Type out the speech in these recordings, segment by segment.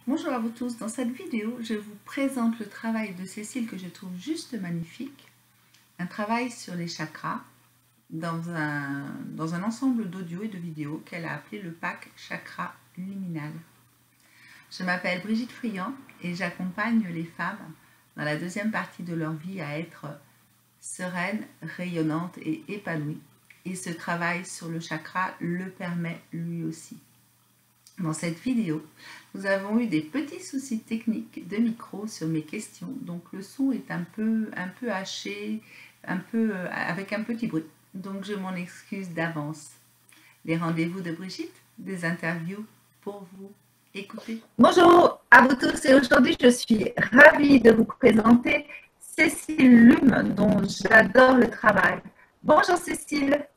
Bonjour à vous tous, dans cette vidéo, je vous présente le travail de Cécile que je trouve juste magnifique. Un travail sur les chakras dans un ensemble d'audio et de vidéos qu'elle a appelé le pack Chakra Luminal. Je m'appelle Brigitte Friand et j'accompagne les femmes dans la deuxième partie de leur vie à être sereines, rayonnantes et épanouies. Et ce travail sur le chakra le permet lui aussi. Dans cette vidéo, nous avons eu des petits soucis techniques de micro sur mes questions, donc le son est un peu haché, avec un petit bruit. Donc je m'en excuse d'avance. Les rendez-vous de Brigitte, des interviews pour vous écouter. Bonjour à vous tous et aujourd'hui je suis ravie de vous présenter Cécile Lume dont j'adore le travail. Bonjour Cécile.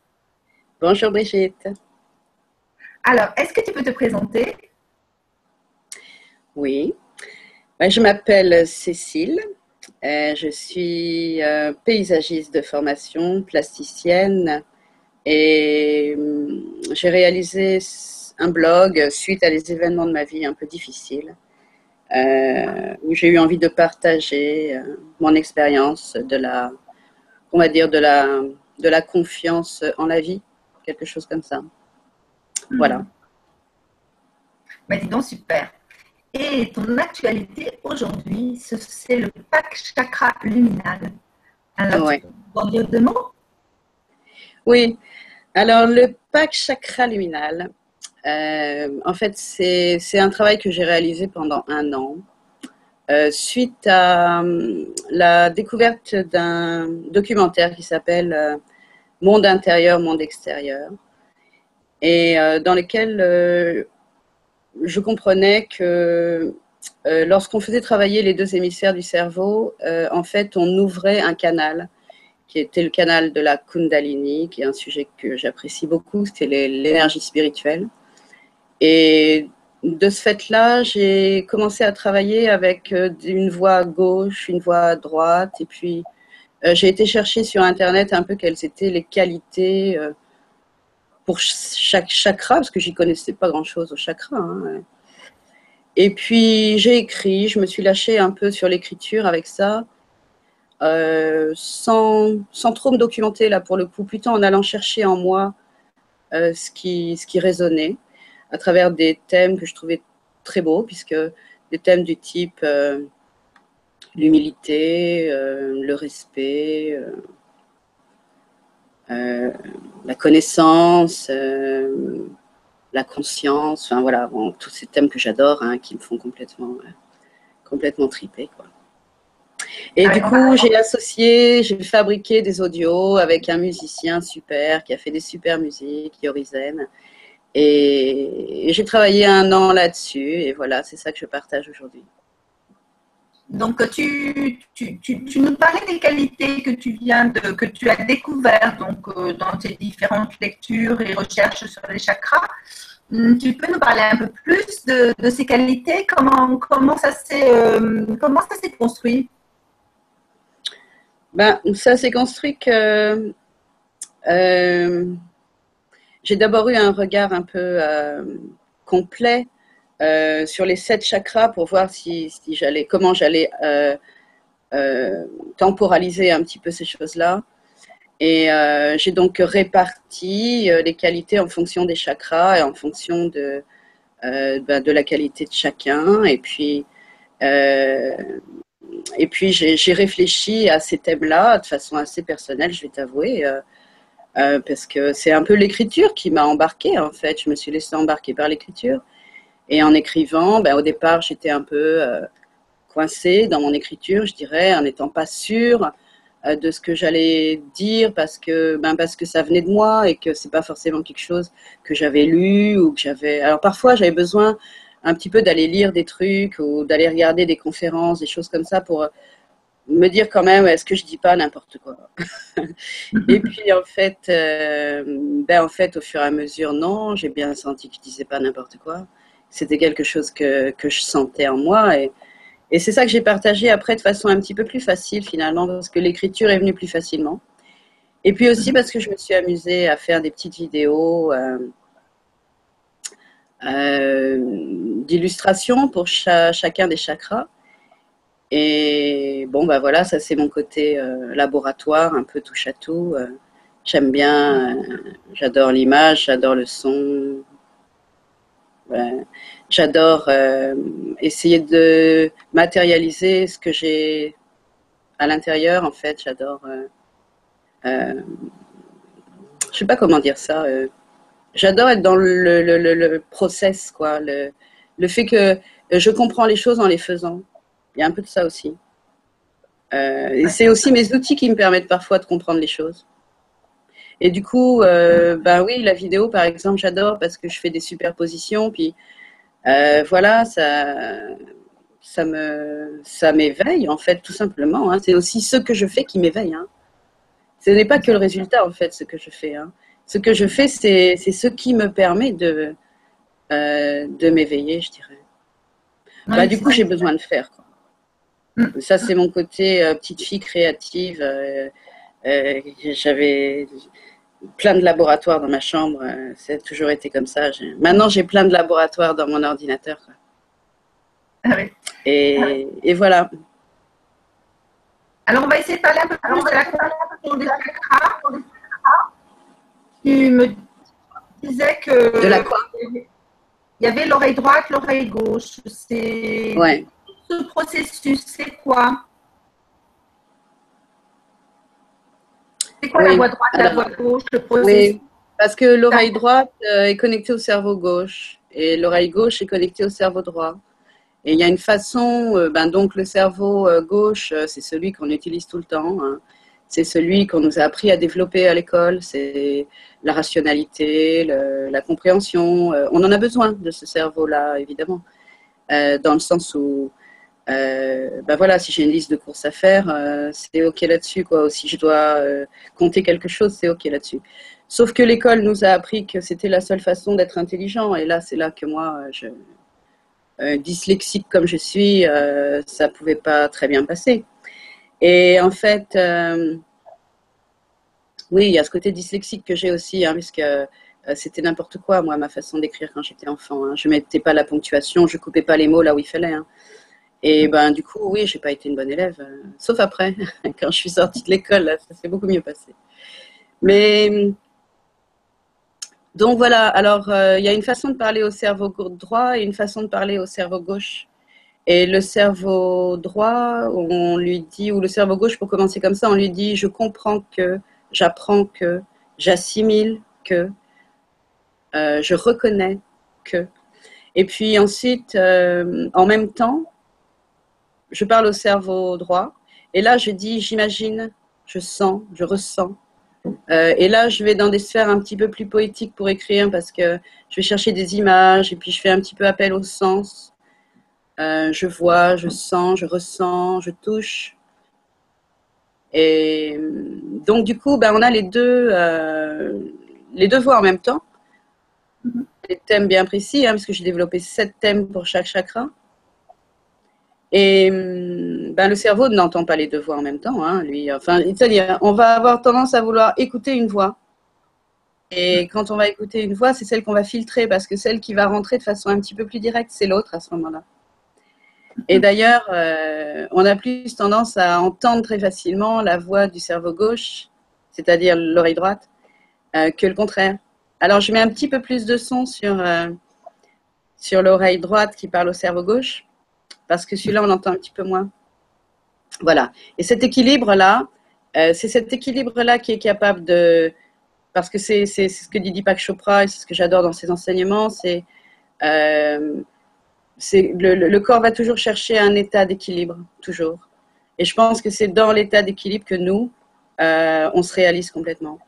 Bonjour Brigitte. Alors, est-ce que tu peux te présenter? Oui, je m'appelle Cécile, je suis paysagiste de formation, plasticienne et j'ai réalisé un blog suite à des événements de ma vie un peu difficiles où j'ai eu envie de partager mon expérience on va dire de la confiance en la vie, quelque chose comme ça. Voilà. Dis donc, super. Et ton actualité aujourd'hui, c'est le pack Chakra Luminal. Alors, Ouais. tu peux en dire deux mots? Oui, alors le pack Chakra Luminal, en fait, c'est un travail que j'ai réalisé pendant 1 an, suite à la découverte d'un documentaire qui s'appelle Monde intérieur, monde extérieur, et dans lequel je comprenais que lorsqu'on faisait travailler les 2 hémisphères du cerveau, en fait, on ouvrait un canal qui était le canal de la Kundalini, qui est un sujet que j'apprécie beaucoup, c'était l'énergie spirituelle. Et de ce fait-là, j'ai commencé à travailler avec une voix gauche, une voix droite, et puis j'ai été chercher sur Internet un peu quelles étaient les qualités pour chaque chakra, parce que j'y connaissais pas grand-chose au chakra. Hein. Et puis j'ai écrit, je me suis lâchée un peu sur l'écriture avec ça, sans trop me documenter là pour le coup, plutôt en allant chercher en moi ce qui résonnait à travers des thèmes que je trouvais très beaux, puisque des thèmes du type l'humilité, le respect, la connaissance, la conscience, enfin voilà, bon, tous ces thèmes que j'adore, hein, qui me font complètement triper, quoi. Et du coup, j'ai fabriqué des audios avec un musicien super qui a fait des super musiques, Yorizen. Et j'ai travaillé 1 an là-dessus. Et voilà, c'est ça que je partage aujourd'hui. Donc, tu nous parlais des qualités que tu as découvertes dans tes différentes lectures et recherches sur les chakras. Tu peux nous parler un peu plus de ces qualités? Comment ça s'est construit? Ça s'est construit que j'ai d'abord eu un regard un peu complet sur les 7 chakras pour voir comment j'allais temporaliser un petit peu ces choses-là. Et j'ai donc réparti les qualités en fonction des chakras et en fonction de la qualité de chacun. Et puis j'ai réfléchi à ces thèmes-là de façon assez personnelle, je vais t'avouer, parce que c'est un peu l'écriture qui m'a embarquée, en fait. Je me suis laissée embarquer par l'écriture. Et en écrivant, au départ, j'étais un peu coincée dans mon écriture, je dirais, en n'étant pas sûre de ce que j'allais dire parce que ça venait de moi et que c'est pas forcément quelque chose que j'avais lu ou que j'avais. Alors parfois, j'avais besoin un petit peu d'aller lire des trucs ou d'aller regarder des conférences, des choses comme ça pour me dire quand même, est-ce que je dis pas n'importe quoi? Et puis en fait, au fur et à mesure, non, j'ai bien senti que je disais pas n'importe quoi. C'était quelque chose que je sentais en moi et c'est ça que j'ai partagé après de façon un petit peu plus facile finalement parce que l'écriture est venue plus facilement. Et puis aussi parce que je me suis amusée à faire des petites vidéos d'illustrations pour chacun des chakras. Et bon, bah voilà, ça c'est mon côté laboratoire, un peu touche à tout. J'aime bien, j'adore l'image, j'adore le son. J'adore essayer de matérialiser ce que j'ai à l'intérieur, en fait. J'adore, je sais pas comment dire ça. J'adore être dans le process, quoi. Le fait que je comprends les choses en les faisant. Il y a un peu de ça aussi. Et c'est aussi mes outils qui me permettent parfois de comprendre les choses. Et du coup, ben oui, la vidéo, par exemple, j'adore parce que je fais des superpositions. Puis voilà, ça m'éveille, en fait, tout simplement. Hein. C'est aussi ce que je fais qui m'éveille. Hein. Ce n'est pas que le résultat, en fait, ce que je fais. Hein. Ce que je fais, c'est ce qui me permet de m'éveiller, je dirais. Bah, du coup, j'ai besoin de faire. Quoi. Ça, c'est mon côté petite fille créative. J'avais plein de laboratoires dans ma chambre. Ça a toujours été comme ça. Maintenant, j'ai plein de laboratoires dans mon ordinateur. Quoi. Ah oui. Et voilà. Alors, on va essayer de parler un peu plus de la compréhension des chakras. Tu me disais que... De la quoi? Il y avait l'oreille droite, l'oreille gauche. C'est ouais. Ce processus, c'est quoi? C'est quoi la voix droite, la voix gauche, le processus? Oui, parce que l'oreille droite est connectée au cerveau gauche et l'oreille gauche est connectée au cerveau droit. Et il y a une façon, donc le cerveau gauche, c'est celui qu'on utilise tout le temps. Hein. C'est celui qu'on nous a appris à développer à l'école. C'est la rationalité, la compréhension. On en a besoin de ce cerveau-là, évidemment, dans le sens où, voilà, si j'ai une liste de courses à faire, c'est OK là-dessus. Quoi. Ou si je dois compter quelque chose, c'est OK là-dessus. Sauf que l'école nous a appris que c'était la seule façon d'être intelligent. Et là, c'est là que moi, dyslexique comme je suis, ça pouvait pas très bien passer. Et en fait, oui, il y a ce côté dyslexique que j'ai aussi, hein, puisque c'était n'importe quoi, moi, ma façon d'écrire quand j'étais enfant. Hein. Je mettais pas la ponctuation, je coupais pas les mots là où il fallait. Hein. Et ben du coup, oui, j'ai pas été une bonne élève, sauf après, quand je suis sortie de l'école, là, ça s'est beaucoup mieux passé. Mais donc voilà, alors il y a une façon de parler au cerveau droit et une façon de parler au cerveau gauche. Et le cerveau droit, on lui dit, ou le cerveau gauche, pour commencer comme ça, on lui dit, je comprends que, j'apprends que, j'assimile que, je reconnais que. Et puis ensuite, en même temps, je parle au cerveau droit. Et là, je dis, j'imagine, je sens, je ressens. Et là, je vais dans des sphères un petit peu plus poétiques pour écrire parce que je vais chercher des images et puis je fais un petit peu appel au sens. Je vois, je sens, je ressens, je touche. Et donc, du coup, on a les deux voix en même temps. Des thèmes bien précis, hein, parce que j'ai développé 7 thèmes pour chaque chakra. Et le cerveau n'entend pas les deux voix en même temps. Hein, lui, enfin, c'est-à-dire, on va avoir tendance à vouloir écouter une voix. Et quand on va écouter une voix, c'est celle qu'on va filtrer parce que celle qui va rentrer de façon un petit peu plus directe, c'est l'autre à ce moment-là. Et d'ailleurs, on a plus tendance à entendre très facilement la voix du cerveau gauche, c'est-à-dire l'oreille droite, que le contraire. Alors, je mets un petit peu plus de son sur l'oreille droite qui parle au cerveau gauche, parce que celui-là, on l'entend un petit peu moins. Voilà. Et cet équilibre-là, c'est cet équilibre-là qui est capable de... Parce que c'est ce que dit Deepak Chopra, et c'est ce que j'adore dans ses enseignements, c'est... le corps va toujours chercher un état d'équilibre, toujours. Et je pense que c'est dans l'état d'équilibre que nous, on se réalise complètement.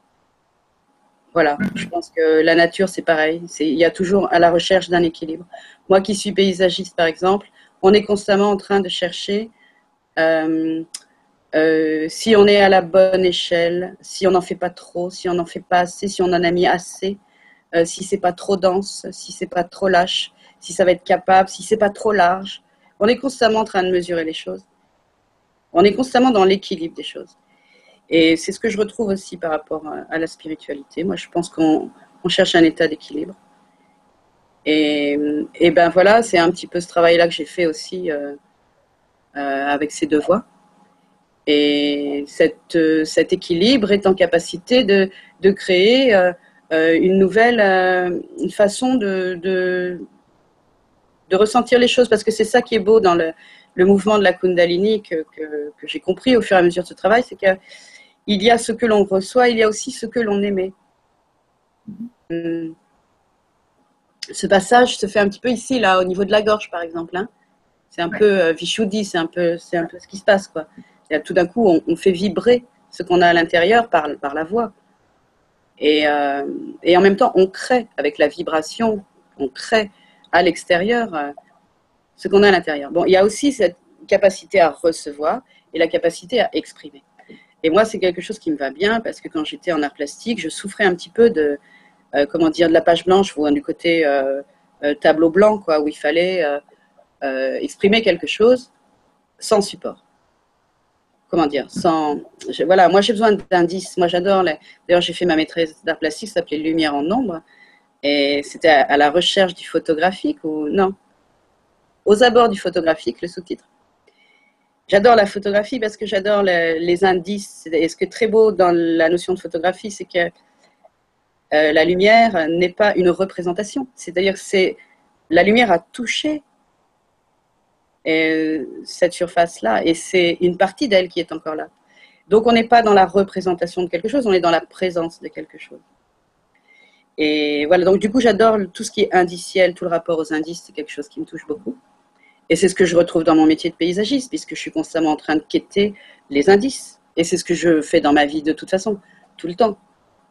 Voilà, je pense que la nature, c'est pareil. Il y a toujours à la recherche d'un équilibre. Moi qui suis paysagiste, par exemple, on est constamment en train de chercher si on est à la bonne échelle, si on n'en fait pas trop, si on n'en fait pas assez, si on en a mis assez, si c'est pas trop dense, si c'est pas trop lâche, si ça va être capable, si c'est pas trop large. On est constamment en train de mesurer les choses. On est constamment dans l'équilibre des choses. Et c'est ce que je retrouve aussi par rapport à la spiritualité. Moi, je pense qu'on cherche un état d'équilibre. Et ben voilà, c'est un petit peu ce travail-là que j'ai fait aussi avec ces deux voix. Et cet équilibre est en capacité de créer une nouvelle une façon de ressentir les choses, parce que c'est ça qui est beau dans le mouvement de la Kundalini que j'ai compris au fur et à mesure de ce travail, c'est qu'il y a ce que l'on reçoit, il y a aussi ce que l'on émet. Ce passage se fait un petit peu ici, là, au niveau de la gorge, par exemple. Hein. C'est un peu Vishuddhi, c'est un peu ce qui se passe, quoi. Et tout d'un coup, on fait vibrer ce qu'on a à l'intérieur par la voix. Et en même temps, on crée avec la vibration, on crée à l'extérieur ce qu'on a à l'intérieur. Bon, il y a aussi cette capacité à recevoir et la capacité à exprimer. Et moi, c'est quelque chose qui me va bien parce que quand j'étais en art plastique, je souffrais un petit peu de, comment dire, de la page blanche, ou du côté tableau blanc, quoi, où il fallait exprimer quelque chose sans support. Comment dire, voilà, moi j'ai besoin d'indices. Moi j'adore. D'ailleurs, j'ai fait ma maîtrise d'art plastique, ça s'appelait Lumière en ombre. Et c'était à la recherche du photographique, ou non, aux abords du photographique, le sous-titre. J'adore la photographie parce que j'adore les indices. Et ce qui est très beau dans la notion de photographie, c'est que la lumière n'est pas une représentation. C'est-à-dire que la lumière a touché cette surface-là, et c'est une partie d'elle qui est encore là. Donc on n'est pas dans la représentation de quelque chose, on est dans la présence de quelque chose. Et voilà, donc du coup j'adore tout ce qui est indiciel, tout le rapport aux indices, c'est quelque chose qui me touche beaucoup. Et c'est ce que je retrouve dans mon métier de paysagiste, puisque je suis constamment en train de quêter les indices. Et c'est ce que je fais dans ma vie de toute façon, tout le temps.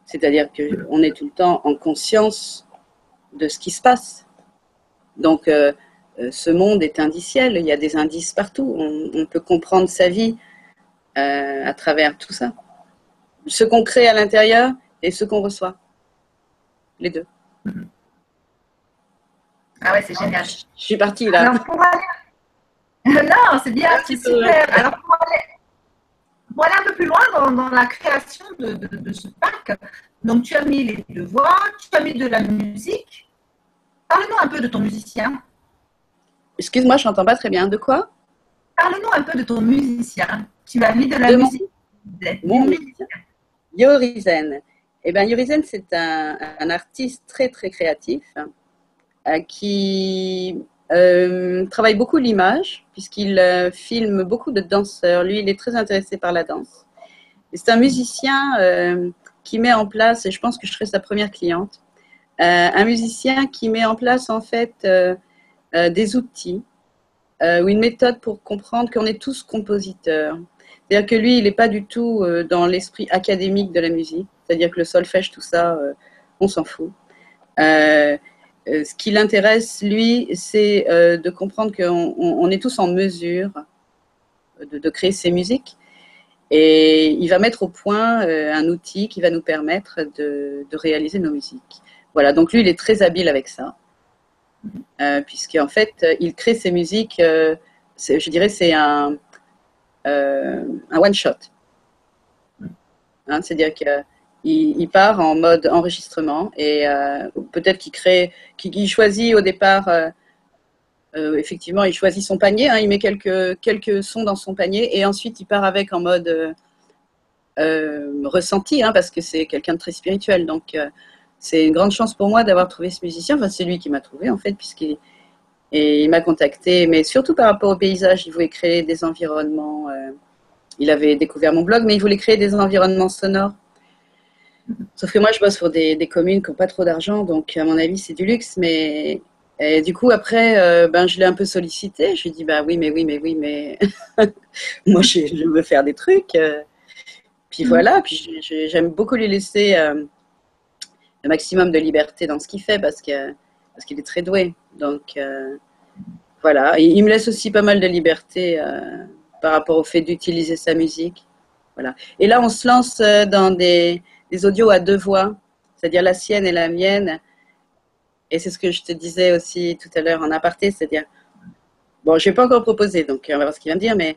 C'est-à-dire qu'on est tout le temps en conscience de ce qui se passe. Donc ce monde est indiciel, il y a des indices partout. On peut comprendre sa vie à travers tout ça. Ce qu'on crée à l'intérieur et ce qu'on reçoit. Les deux. Ah ouais, c'est génial. Je suis partie là. Alors, pour aller... non, c'est bien, c'est super. Alors, pour aller un peu plus loin dans la création de ce pack, donc tu as mis les deux voix, tu as mis de la musique. Parle-nous un peu de ton musicien. Excuse-moi, je n'entends pas très bien. De quoi? Parle-nous un peu de ton musicien. Tu as mis de la musique. Mon musicien. Yorizen. Eh bien, Yorizen, c'est un artiste très, très créatif qui travaille beaucoup l'image, puisqu'il filme beaucoup de danseurs. Lui, il est très intéressé par la danse. C'est un musicien qui met en place, et je pense que je serai sa première cliente, un musicien qui met en place en fait des outils ou une méthode pour comprendre qu'on est tous compositeurs. C'est-à-dire que lui, il n'est pas du tout dans l'esprit académique de la musique. C'est-à-dire que le solfège, tout ça, on s'en fout. Ce qui l'intéresse, lui, c'est de comprendre qu'on est tous en mesure de créer ces musiques. Et il va mettre au point un outil qui va nous permettre de réaliser nos musiques. Voilà, donc lui, il est très habile avec ça. Puisqu'en fait, il crée ses musiques, je dirais, c'est un one-shot. Hein, c'est-à-dire qu'il part en mode enregistrement et peut-être qu'il choisit au départ, effectivement, il choisit son panier, hein, il met quelques sons dans son panier et ensuite il part avec en mode ressenti, hein, parce que c'est quelqu'un de très spirituel. Donc, c'est une grande chance pour moi d'avoir trouvé ce musicien. Enfin, c'est lui qui m'a trouvé, en fait, il m'a contacté, mais surtout par rapport au paysage. Il voulait créer des environnements. Il avait découvert mon blog, mais il voulait créer des environnements sonores. Sauf que moi, je bosse pour des communes qui n'ont pas trop d'argent, donc à mon avis, c'est du luxe. Mais et du coup, après, je l'ai un peu sollicité. Je lui ai dit, bah oui, mais moi, je veux faire des trucs. Puis voilà, puis j'aime beaucoup lui laisser le maximum de liberté dans ce qu'il fait parce qu'il est très doué. Donc voilà, et il me laisse aussi pas mal de liberté par rapport au fait d'utiliser sa musique. Voilà. Et là, on se lance dans des audios à deux voix, c'est-à-dire la sienne et la mienne. Et c'est ce que je te disais aussi tout à l'heure en aparté, c'est-à-dire, bon, je n'ai pas encore proposé, donc on va voir ce qu'il va me dire, mais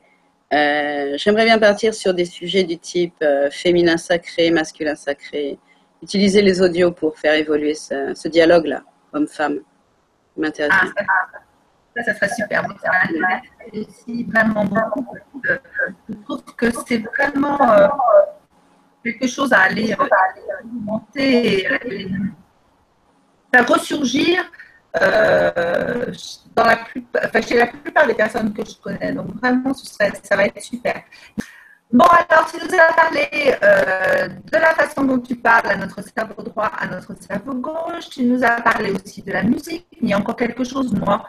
j'aimerais bien partir sur des sujets du type féminin sacré, masculin sacré, utiliser les audios pour faire évoluer ce dialogue-là, homme-femme. m'intéresse. Ah, ça serait super. Moi, ça m'intéresse aussi vraiment beaucoup. Je trouve que c'est vraiment quelque chose à aller monter et faire ressurgir chez la plupart des personnes que je connais. Donc vraiment, ça va être super. Bon, alors tu nous as parlé de la façon dont tu parles à notre cerveau droit, à notre cerveau gauche. Tu nous as parlé aussi de la musique. Il y a encore quelque chose, moi,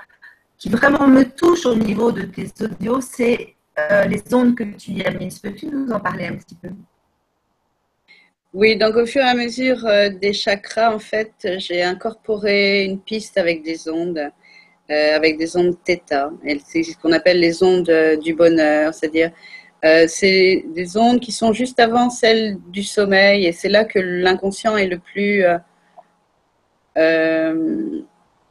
qui vraiment me touche au niveau de tes audios, c'est les ondes que tu y as mises. Peux-tu nous en parler un petit peu? Oui, donc au fur et à mesure des chakras, en fait, j'ai incorporé une piste avec des ondes θ. Et c'est ce qu'on appelle les ondes du bonheur, c'est-à-dire c'est des ondes qui sont juste avant celles du sommeil, et c'est là que l'inconscient est le plus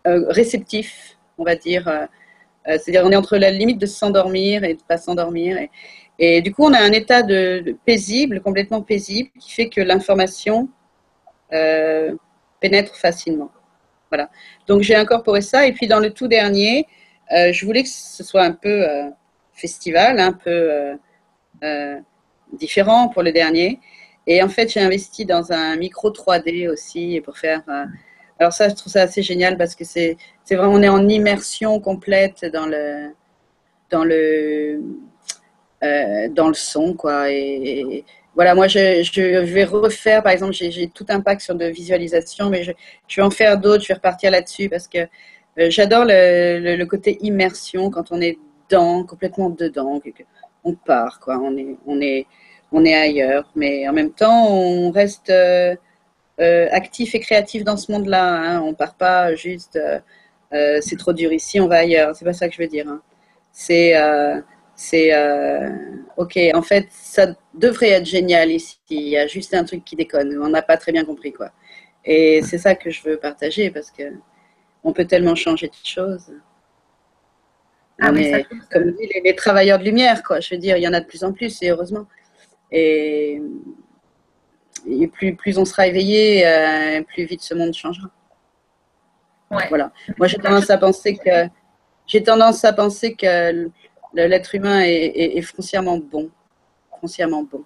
réceptif, on va dire. C'est-à-dire on est entre la limite de s'endormir et de ne pas s'endormir. Et du coup, on a un état de paisible, complètement paisible, qui fait que l'information pénètre facilement. Voilà. Donc j'ai incorporé ça. Et puis dans le tout dernier, je voulais que ce soit un peu festival, un peu différent pour le dernier. Et en fait, j'ai investi dans un micro 3D aussi pour faire. Alors ça, je trouve ça assez génial parce que c'est vraiment, on est en immersion complète dans le dans le son, quoi. Et voilà, moi, je vais refaire, par exemple, j'ai tout un pack sur de visualisation, mais je vais en faire d'autres, je vais repartir là-dessus parce que j'adore le côté immersion quand on est complètement dedans, on part, quoi. On est ailleurs, mais en même temps, on reste actif et créatif dans ce monde-là. Hein. On part pas juste, c'est trop dur ici, on va ailleurs. C'est pas ça que je veux dire. Hein. C'est ok, en fait, ça devrait être génial ici. Il y a juste un truc qui déconne. On n'a pas très bien compris, quoi. Et c'est ça que je veux partager parce que on peut tellement changer de choses. Ah On oui, ça est, comme on dit, les travailleurs de lumière, quoi. Je veux dire, il y en a de plus en plus, et heureusement. Et, et plus on sera éveillé, plus vite ce monde changera. ouais. Voilà. Moi, j'ai tendance à penser que l'être humain est foncièrement bon, foncièrement bon.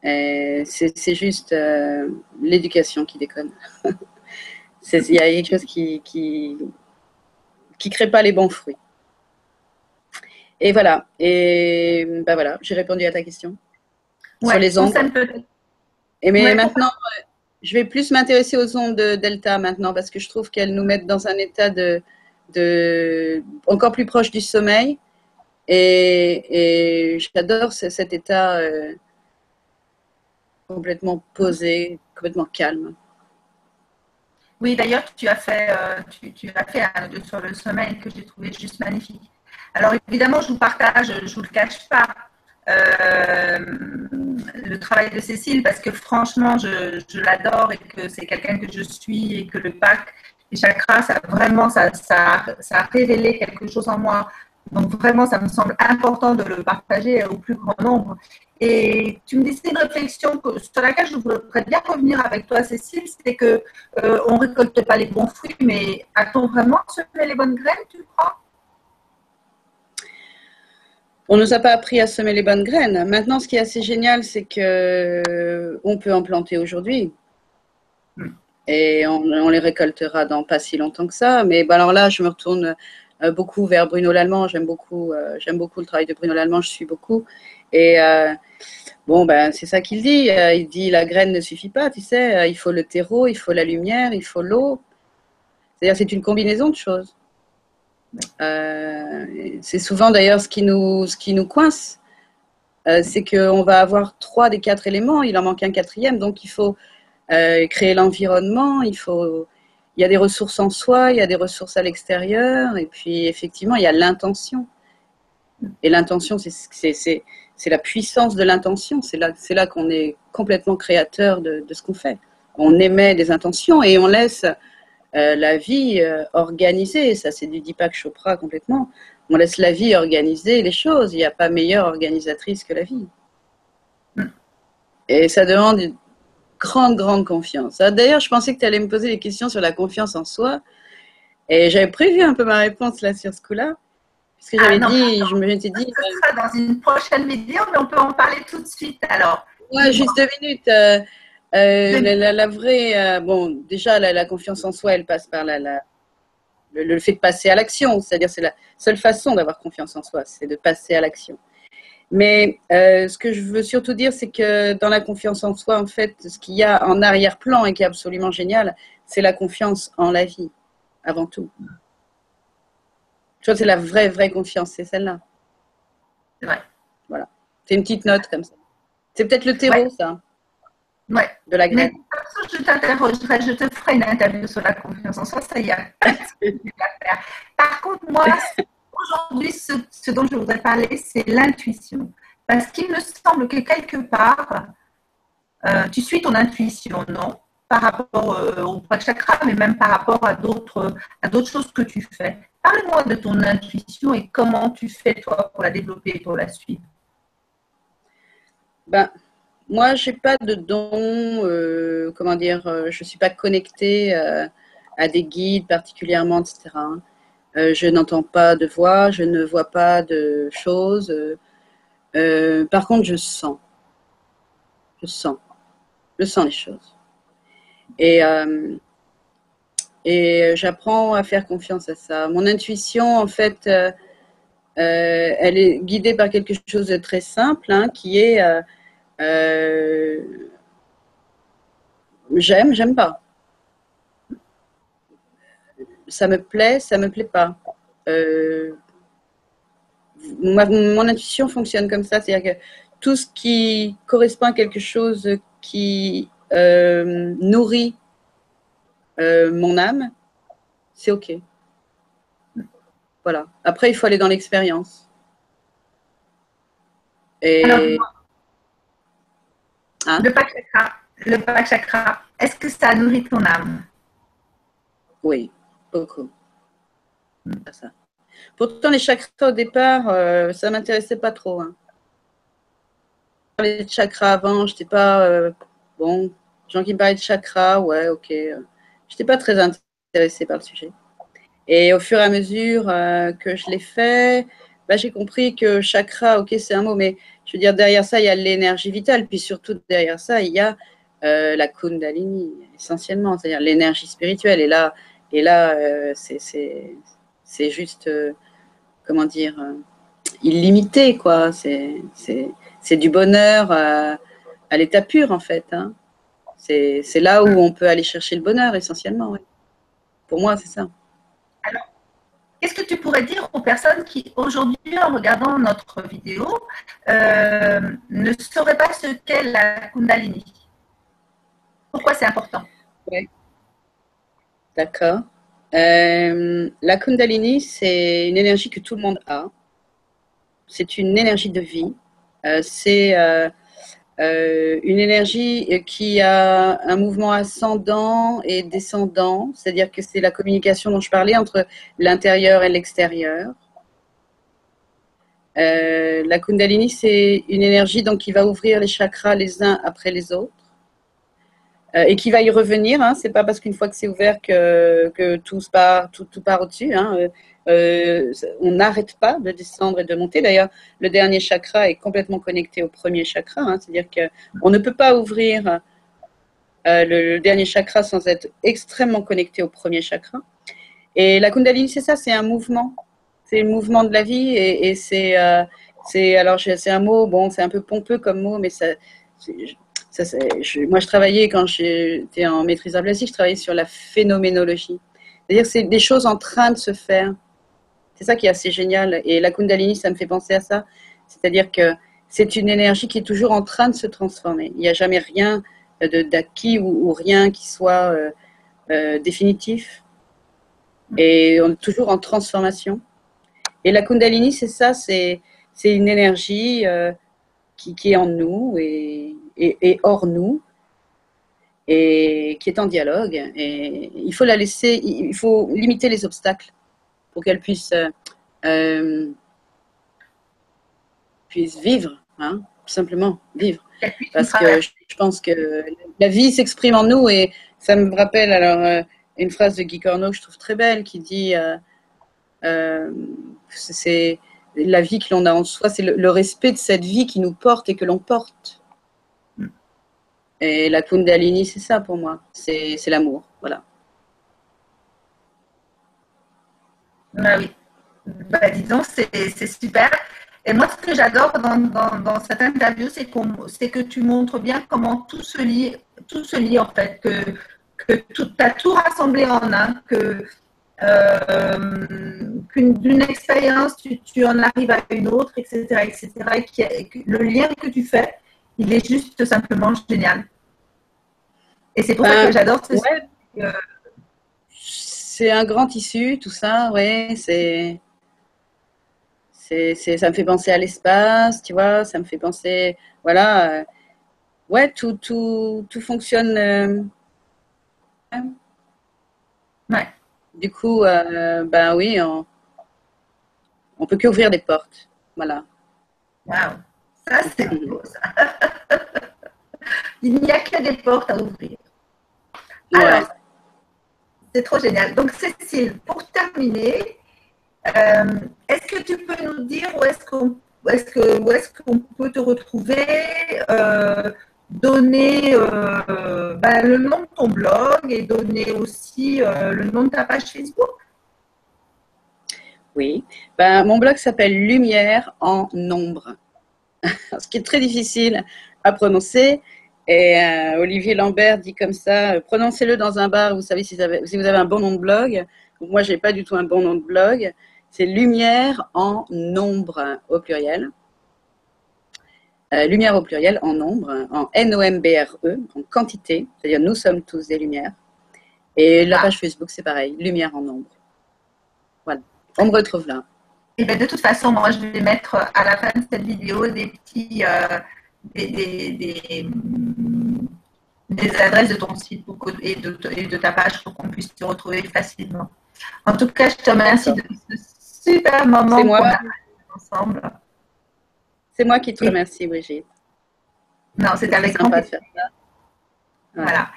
C'est juste l'éducation qui déconne. Il y a quelque chose qui crée pas les bons fruits. Et voilà. Et ben voilà, j'ai répondu à ta question sur Ouais, les ondes. Et mais ouais, maintenant, je vais plus m'intéresser aux ondes de delta maintenant parce que je trouve qu'elles nous mettent dans un état encore plus proche du sommeil. Et j'adore cet état complètement posé, complètement calme. oui, d'ailleurs, tu as fait un audio sur le sommeil que j'ai trouvé juste magnifique. Alors évidemment, je vous partage, je ne vous le cache pas, le travail de Cécile parce que franchement, je l'adore et que c'est quelqu'un que je suis et que le pack des chakras, ça a révélé quelque chose en moi. Donc vraiment, ça me semble important de le partager au plus grand nombre. Et tu me disais une réflexion sur laquelle je voudrais bien revenir avec toi, Cécile, c'est que on récolte pas les bons fruits, mais a-t-on vraiment semé les bonnes graines, tu crois? On ne nous a pas appris à semer les bonnes graines. Maintenant, ce qui est assez génial, c'est que on peut en planter aujourd'hui. Et on les récoltera dans pas si longtemps que ça. Mais ben alors là, je me retourne beaucoup vers Bruno Lallemand. J'aime beaucoup le travail de Bruno Lallemand. Je suis beaucoup. Et bon, ben c'est ça qu'il dit. Il dit la graine ne suffit pas, tu sais. Il faut le terreau, il faut la lumière, il faut l'eau. C'est-à-dire c'est une combinaison de choses. C'est souvent d'ailleurs ce qui nous coince. C'est qu'on va avoir 3 des 4 éléments. Il en manque un quatrième. Donc il faut créer l'environnement, il y a des ressources en soi, il y a des ressources à l'extérieur, et puis effectivement, il y a l'intention. Et l'intention, c'est la puissance de l'intention, c'est là qu'on est complètement créateur de ce qu'on fait. On émet des intentions et on laisse la vie organiser, ça c'est du Deepak Chopra complètement, on laisse la vie organiser les choses, il n'y a pas meilleure organisatrice que la vie. Et ça demande une grande confiance. D'ailleurs, je pensais que tu allais me poser des questions sur la confiance en soi. Et j'avais prévu un peu ma réponse là sur ce coup-là, parce que j'avais non, dit, je me suis dit, ce sera dans une prochaine vidéo, mais on peut en parler tout de suite. Alors, ouais, juste 2 minutes. La vraie, bon, déjà la confiance en soi, elle passe par le fait de passer à l'action, c'est-à-dire c'est la seule façon d'avoir confiance en soi, c'est de passer à l'action. Mais ce que je veux surtout dire, c'est que dans la confiance en soi, en fait, ce qu'il y a en arrière-plan et qui est absolument génial, c'est la confiance en la vie, avant tout. Tu vois, c'est la vraie confiance, c'est celle-là. c'est vrai. Voilà. C'est une petite note comme ça. C'est peut-être le terreau, Ouais. ça, Ouais. de la graine. Mais je t'interrogerai, je te ferai une interview sur la confiance en soi, ça y a pas de souci à faire. Par contre, moi, aujourd'hui, ce dont je voudrais parler, c'est l'intuition. Parce qu'il me semble que quelque part, tu suis ton intuition, non? Par rapport au chakra, mais même par rapport à d'autres choses que tu fais. Parle-moi de ton intuition et comment tu fais, toi, pour la développer et pour la suivre. Ben, moi, j'ai pas de don, comment dire, je suis pas connectée à des guides particulièrement, etc. Je n'entends pas de voix, je ne vois pas de choses. Par contre, je sens, je sens les choses. Et, j'apprends à faire confiance à ça. Mon intuition, en fait, elle est guidée par quelque chose de très simple, hein, qui est j'aime pas. Ça me plaît pas. Mon intuition fonctionne comme ça, c'est-à-dire que tout ce qui correspond à quelque chose qui nourrit mon âme, c'est OK. Voilà. Après, il faut aller dans l'expérience. Alors, Et hein, le Pach chakra, est-ce que ça nourrit ton âme? oui, beaucoup. Ça. Pourtant, les chakras au départ, ça m'intéressait pas trop. Hein. Les chakras avant, j'étais pas bon. Gens qui me parlaient de chakras, ouais, ok. J'étais pas très intéressée par le sujet. Et au fur et à mesure que je l'ai fait, bah, j'ai compris que chakra, ok, c'est un mot, mais je veux dire, derrière ça, il y a l'énergie vitale, puis surtout derrière ça, il y a la Kundalini, essentiellement, c'est-à-dire l'énergie spirituelle. Et là c'est juste, comment dire, illimité, quoi. C'est du bonheur à l'état pur, en fait. Hein. C'est là où on peut aller chercher le bonheur, essentiellement. Ouais. Pour moi, c'est ça. Alors, qu'est-ce que tu pourrais dire aux personnes qui, aujourd'hui, en regardant notre vidéo, ne sauraient pas ce qu'est la Kundalini? Pourquoi c'est important? Ouais. D'accord. La Kundalini, c'est une énergie que tout le monde a. C'est une énergie de vie. C'est une énergie qui a un mouvement ascendant et descendant, c'est-à-dire que c'est la communication dont je parlais entre l'intérieur et l'extérieur. La Kundalini, c'est une énergie donc, qui va ouvrir les chakras les uns après les autres et qui va y revenir. Hein. C'est pas parce qu'une fois que c'est ouvert que tout part au-dessus. Hein. On n'arrête pas de descendre et de monter. D'ailleurs, le dernier chakra est complètement connecté au premier chakra. Hein. C'est-à-dire qu'on ne peut pas ouvrir le dernier chakra sans être extrêmement connecté au premier chakra. Et la Kundalini, c'est ça, c'est un mouvement. C'est le mouvement de la vie et c'est alors c'est un mot, bon, c'est un peu pompeux comme mot, mais moi je travaillais quand j'étais en maîtrise d'art plastique, je travaillais sur la phénoménologie. C'est-à-dire c'est des choses en train de se faire. C'est ça qui est assez génial. Et la Kundalini, ça me fait penser à ça. C'est-à-dire que c'est une énergie qui est toujours en train de se transformer. Il n'y a jamais rien d'acquis ou rien qui soit définitif. Et on est toujours en transformation. Et la Kundalini, c'est ça, c'est une énergie qui est en nous et hors nous et qui est en dialogue. Et il faut la laisser, il faut limiter les obstacles pour qu'elle puisse vivre, hein, tout simplement vivre. Parce que je pense que la vie s'exprime en nous et ça me rappelle alors une phrase de Guy Corneau que je trouve très belle qui dit c'est la vie que l'on a en soi, c'est le respect de cette vie qui nous porte et que l'on porte. Et la Kundalini, c'est ça pour moi, c'est l'amour, voilà. Ah oui, bah, dis donc, c'est super. Et moi, ce que j'adore dans cette interview, c'est que tu montres bien comment tout se lie en fait, que tu as tout rassemblé en un, d'une expérience, tu en arrives à une autre, etc., etc., et que le lien que tu fais, il est juste simplement génial. Et c'est pour ça que j'adore ce ouais. C'est un grand tissu, tout ça, ouais, ça me fait penser à l'espace, tu vois, ça me fait penser, voilà, ouais, tout fonctionne. Ouais. Du coup, ben oui, on peut qu'ouvrir des portes, voilà. Waouh, ça c'est beau ça. Il n'y a que des portes à ouvrir. Ouais. Alors, c'est trop génial. Donc Cécile, pour terminer, est-ce que tu peux nous dire où est-ce qu'on peut te retrouver, donner le nom de ton blog et donner aussi le nom de ta page Facebook? Oui, ben, mon blog s'appelle Lumière en ombre, ce qui est très difficile à prononcer. Et Olivier Lambert dit comme ça, prononcez-le dans un bar, vous savez si vous avez un bon nom de blog. Donc, moi, je n'ai pas du tout un bon nom de blog. C'est Lumière en ombre au pluriel. Lumière au pluriel en nombre, en N-O-M-B-R-E, en quantité, c'est-à-dire nous sommes tous des lumières. Et la page Facebook, c'est pareil, Lumière en ombre. Voilà, on me retrouve là. Et bien, de toute façon, moi, je vais mettre à la fin de cette vidéo des petits, des adresses de ton site et de ta page pour qu'on puisse te retrouver facilement. En tout cas, je te remercie de ce super moment qu'on a ensemble. C'est moi qui te remercie, Brigitte. Non, c'est avec grand plaisir. Voilà.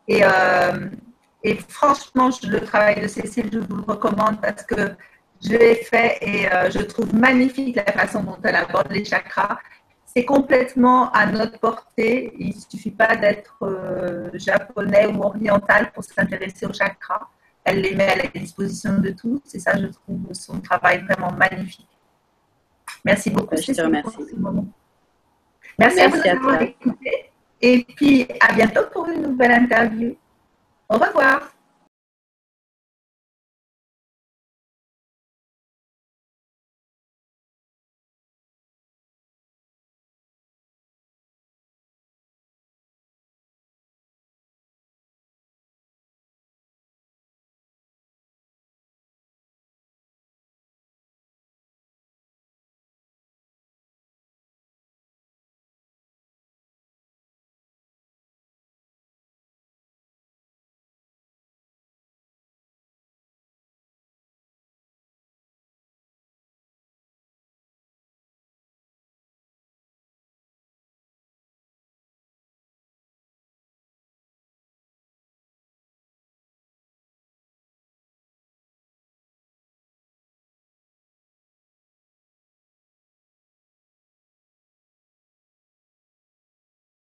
Et franchement, le travail de Cécile, je vous le recommande parce que je l'ai fait et je trouve magnifique la façon dont elle aborde les chakras. C'est complètement à notre portée. Il ne suffit pas d'être japonais ou oriental pour s'intéresser aux chakras. Elle les met à la disposition de tous. Et ça, je trouve son travail vraiment magnifique. Merci beaucoup. Je te remercie. Merci à vous d'avoir écouté. Et puis, à bientôt pour une nouvelle interview. Au revoir.